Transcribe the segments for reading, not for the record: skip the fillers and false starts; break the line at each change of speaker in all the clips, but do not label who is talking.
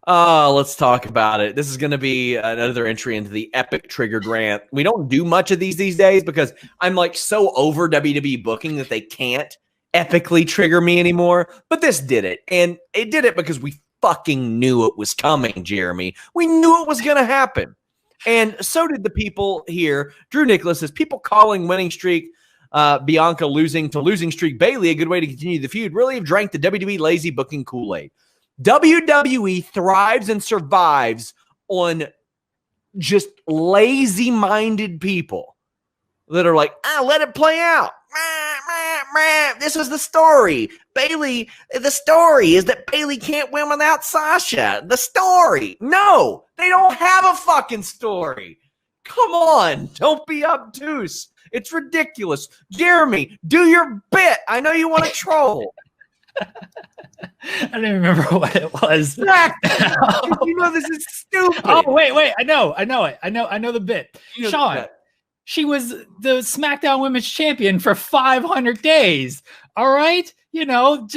Let's talk about it. This is going to be another entry into the epic triggered rant. We don't do much of these days because I'm like so over WWE booking that they can't epically trigger me anymore. But this did it. And it did it because we fucking knew it was coming, Jeremy. We knew it was going to happen. And so did the people here. Drew Nicholas says, people calling winning streak Bianca losing to losing streak Bayley a good way to continue the feud really have drank the WWE lazy booking Kool-Aid. WWE thrives and survives on just lazy-minded people that are like, let it play out. This is the story. Bayley, the story is that Bayley can't win without Sasha. The story. No, they don't have a fucking story. Come on, don't be obtuse. It's ridiculous. Jeremy, do your bit. I know you want to troll.
I don't even remember what it was.
You know this is stupid.
Oh, wait. I know it. I know the bit. Sean, she was the SmackDown Women's Champion for 500 days. All right? You know,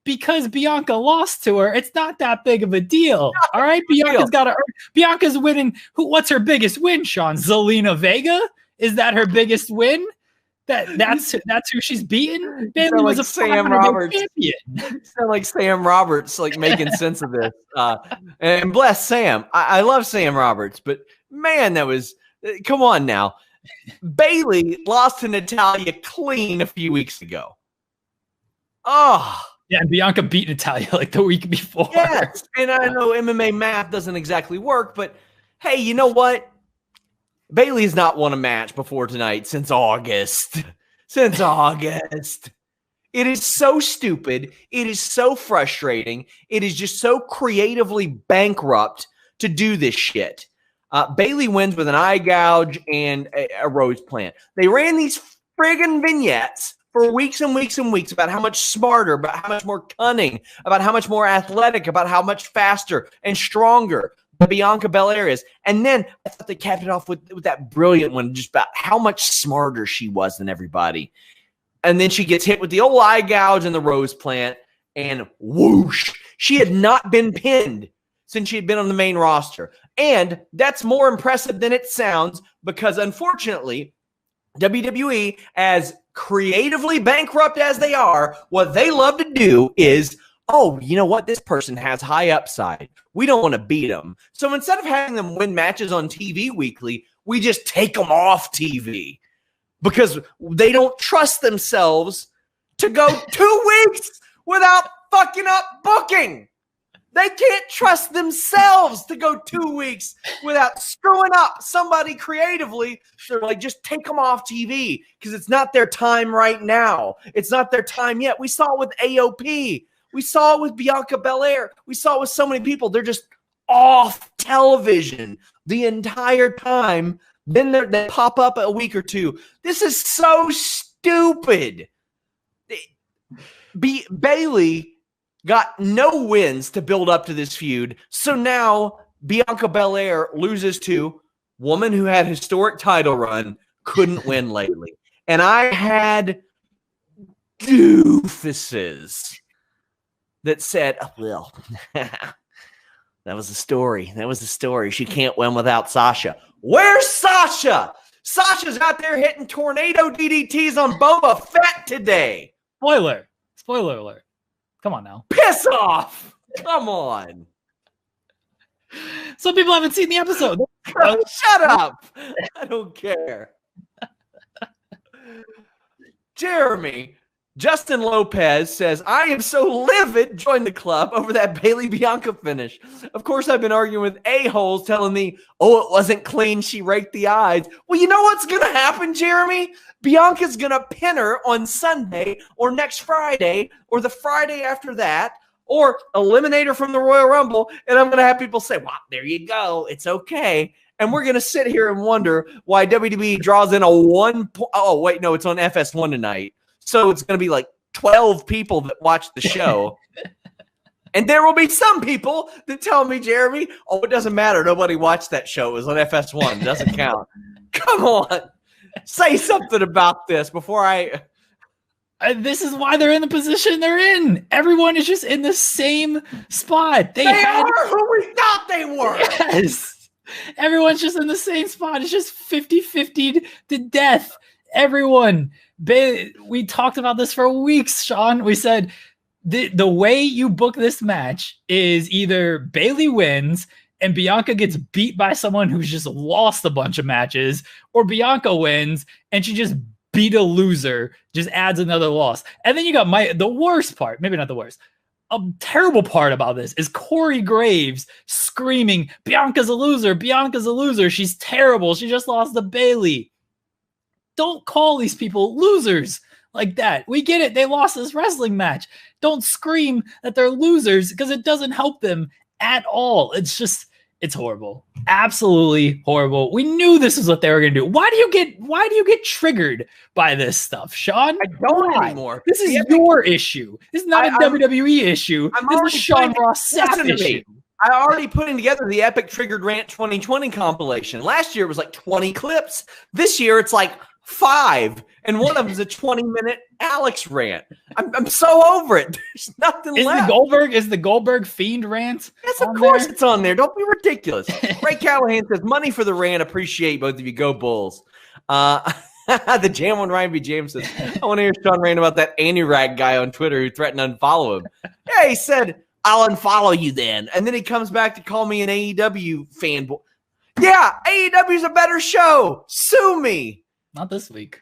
because Bianca lost to her, it's not that big of a deal. All right? Bianca's winning. What's her biggest win, Sean? Zelina Vega? Is that her biggest win? That's who she's beaten. Bayley was a
Sam Roberts champion. Sound like Sam Roberts, like making sense of this. And bless Sam. I love Sam Roberts, but man, that was come on now. Bayley lost to Natalya clean a few weeks ago. Oh.
Yeah, and Bianca beat Natalya like the week before.
Yes, and I know MMA math doesn't exactly work, but hey, you know what? Bayley's not won a match before tonight since August. Since August. It is so stupid. It is so frustrating. It is just so creatively bankrupt to do this shit. Bayley wins with an eye gouge and a rose plant. They ran these friggin' vignettes for weeks and weeks and weeks about how much smarter, about how much more cunning, about how much more athletic, about how much faster and stronger Bianca Belair is. And then I thought they capped it off with that brilliant one just about how much smarter she was than everybody. And then she gets hit with the old eye gouge and the rose plant, and whoosh, she had not been pinned since she had been on the main roster. And that's more impressive than it sounds because, unfortunately, WWE, as creatively bankrupt as they are, what they love to do is, oh, you know what? This person has high upside. We don't want to beat them. So instead of having them win matches on TV weekly, we just take them off TV because they don't trust themselves to go 2 weeks without fucking up booking. They can't trust themselves to go 2 weeks without screwing up somebody creatively. So they're like, just take them off TV because it's not their time right now. It's not their time yet. We saw it with AOP. We saw it with Bianca Belair. We saw it with so many people. They're just off television the entire time. Then they pop up a week or two. This is so stupid. Bayley got no wins to build up to this feud. So now Bianca Belair loses to woman who had historic title run, couldn't win lately. And I had doofuses that said, oh, well, that was the story. That was the story. She can't win without Sasha. Where's Sasha? Sasha's out there hitting tornado DDTs on Boba Fett today.
Spoiler alert. Come on now.
Piss off. Come on.
Some people haven't seen the episode.
Shut up. I don't care. Jeremy, Justin Lopez says, I am so livid, join the club, over that Bayley Bianca finish. Of course, I've been arguing with a-holes telling me, oh, it wasn't clean, she raked the eyes. Well, you know what's going to happen, Jeremy? Bianca's going to pin her on Sunday or next Friday or the Friday after that or eliminate her from the Royal Rumble, and I'm going to have people say, well, there you go, it's okay. And we're going to sit here and wonder why WWE draws in a oh, wait, no, it's on FS1 tonight. So it's going to be like 12 people that watch the show. And there will be some people that tell me, Jeremy, oh, it doesn't matter. Nobody watched that show. It was on FS1. It doesn't count. Come on. Say something about this before I
This is why they're in the position they're in. Everyone is just in the same spot. They
are who we thought they were.
Yes. Everyone's just in the same spot. It's just 50-50 to death. Everyone. We talked about this for weeks, Sean. We said the way you book this match is either Bayley wins and Bianca gets beat by someone who's just lost a bunch of matches, or Bianca wins and she just beat a loser, just adds another loss. And then you got the worst part, maybe not the worst, a terrible part about this is Corey Graves screaming, Bianca's a loser, Bianca's a loser, she's terrible, she just lost to Bayley. Don't call these people losers like that. We get it, they lost this wrestling match. Don't scream that they're losers because it doesn't help them at all. It's horrible. Absolutely horrible. We knew this is what they were going to do. Why do you get triggered by this stuff, Sean?
I don't anymore.
This is your issue. This is not a WWE issue. This is Sean Ross Sapp issue.
I already putting together the Epic Triggered Rant 2020 compilation. Last year it was like 20 clips. This year it's like 5, and one of them is a 20-minute Alex rant. I'm so over it. There's nothing left.
Is the Goldberg Fiend rant?
Yes, of course it's on there. Don't be ridiculous. Ray Callahan says, money for the rant. Appreciate both of you. Go Bulls. The Jam on Ryan B. James says, I want to hear Sean rant about that Andy Rag guy on Twitter who threatened to unfollow him. Yeah, he said, I'll unfollow you then. And then he comes back to call me an AEW fanboy. Yeah, AEW's a better show. Sue me.
Not this week.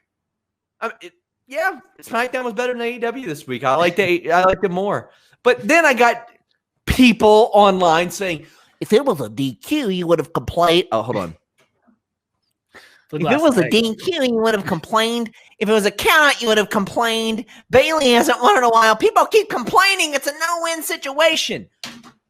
Yeah, SmackDown was better than AEW this week. I liked it more. But then I got people online saying, if it was a DQ, you would have complained. Oh, hold on. If it was a DQ, you would have complained. If it was a count, you would have complained. Bayley hasn't won in a while. People keep complaining. It's a no-win situation.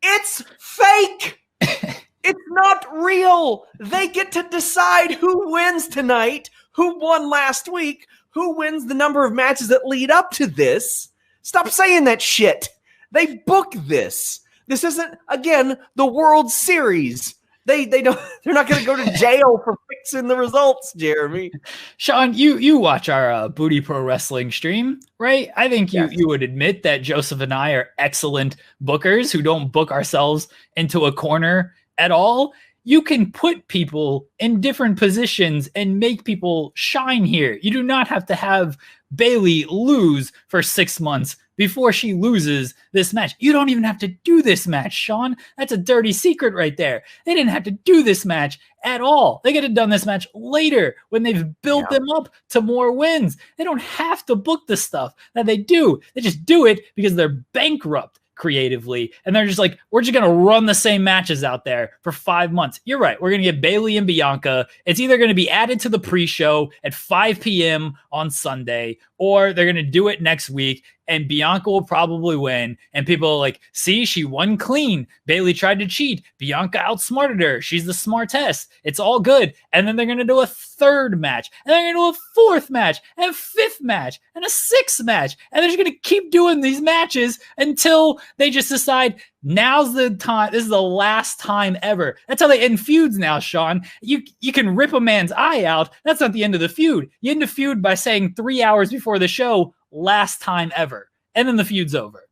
It's fake. It's not real. They get to decide who wins tonight, who won last week, who wins the number of matches that lead up to this. Stop saying that shit. They book this. This isn't, again, the World Series. They're not going to go to jail for fixing the results, Jeremy.
Sean, you watch our Booty Pro Wrestling stream, right? I think you would admit that Joseph and I are excellent bookers who don't book ourselves into a corner at all. You can put people in different positions and make people shine here. You do not have to have Bayley lose for 6 months before she loses this match. You don't even have to do this match, Sean. That's a dirty secret right there. They didn't have to do this match at all. They could have done this match later when they've built them up to more wins. They don't have to book the stuff that they do. They just do it because they're bankrupt creatively, and they're just like, we're just gonna run the same matches out there for 5 months. You're right, we're gonna get Bayley and Bianca. It's either gonna be added to the pre-show at 5 p.m. on Sunday, or they're gonna do it next week and Bianca will probably win, and people are like, see, she won clean. Bayley tried to cheat. Bianca outsmarted her. She's the smartest. It's all good. And then they're going to do a third match, and they're going to do a fourth match, and a fifth match, and a sixth match, and they're just going to keep doing these matches until they just decide, now's the time. This is the last time ever. That's how they end feuds now, Sean. You can rip a man's eye out. That's not the end of the feud. You end the feud by saying 3 hours before the show, last time ever. And then the feud's over.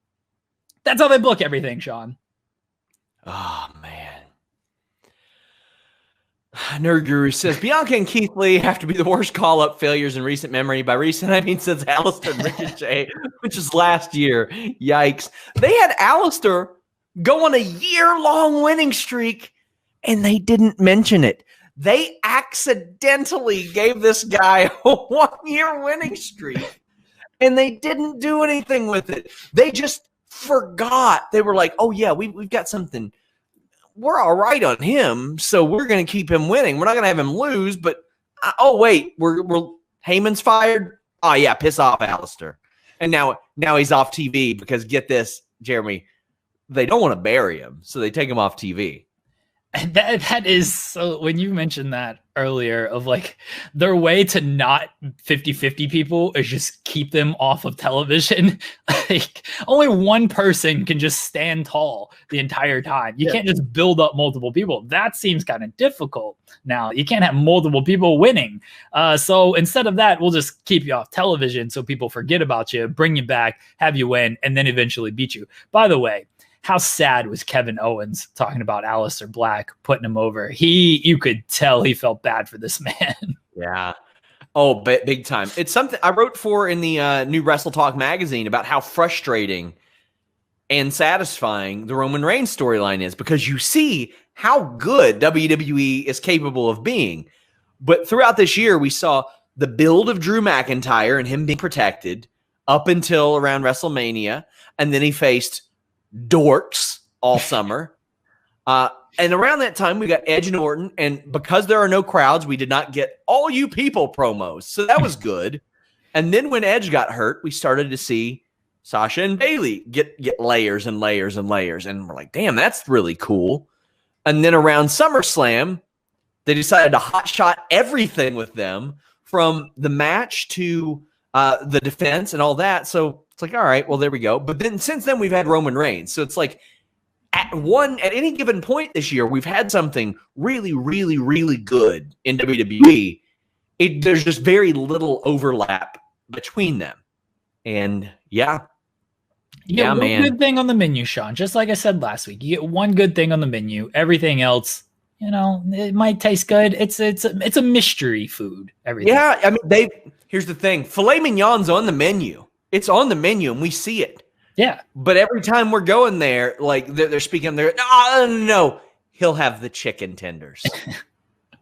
That's how they book everything, Sean.
Oh, man. Nerd Guru says, Bianca and Keith Lee have to be the worst call-up failures in recent memory. By recent, I mean since Alistair and Ricochet, which is last year. Yikes. They had Alistair go on a year-long winning streak, and they didn't mention it. They accidentally gave this guy a 1-year winning streak, and they didn't do anything with it. They just forgot. They were like, oh, yeah, we've got something. We're all right on him, so we're going to keep him winning. We're not going to have him lose, but, oh, wait, we're Heyman's fired? Oh, yeah, piss off, Alistair. And now he's off TV because, get this, Jeremy, they don't want to bury him, so they take him off TV.
That is so, when you mentioned that earlier of like their way to not 50-50 people is just keep them off of television. Like only one person can just stand tall the entire time. You can't just build up multiple people. That seems kind of difficult. Now you can't have multiple people winning. So instead of that, we'll just keep you off television so people forget about you, bring you back, have you win, and then eventually beat you. By the way, how sad was Kevin Owens talking about Aleister Black, putting him over? You could tell he felt bad for this man.
Yeah. Oh, big time. It's something I wrote for in the new Wrestle Talk magazine about how frustrating and satisfying the Roman Reigns storyline is, because you see how good WWE is capable of being. But throughout this year, we saw the build of Drew McIntyre and him being protected up until around WrestleMania. And then he faced dorks all summer. And around that time, we got Edge and Orton. And because there are no crowds, we did not get all you people promos. So that was good. And then when Edge got hurt, we started to see Sasha and Bayley get layers and layers and layers. And we're like, damn, that's really cool. And then around SummerSlam, they decided to hotshot everything with them, from the match to the defense and all that. So it's like, all right, well, there we go. But then since then, we've had Roman Reigns. So it's like at any given point this year, we've had something really, really, really good in WWE. There's just very little overlap between them. And
you get one good thing on the menu, Sean. Just like I said last week, you get one good thing on the menu. Everything else, it might taste good. It's a mystery food. Everything. Yeah,
I mean, here's the thing: filet mignon's on the menu. It's on the menu, and we see it.
Yeah,
but every time we're going there, like they're speaking there. No, he'll have the chicken tenders.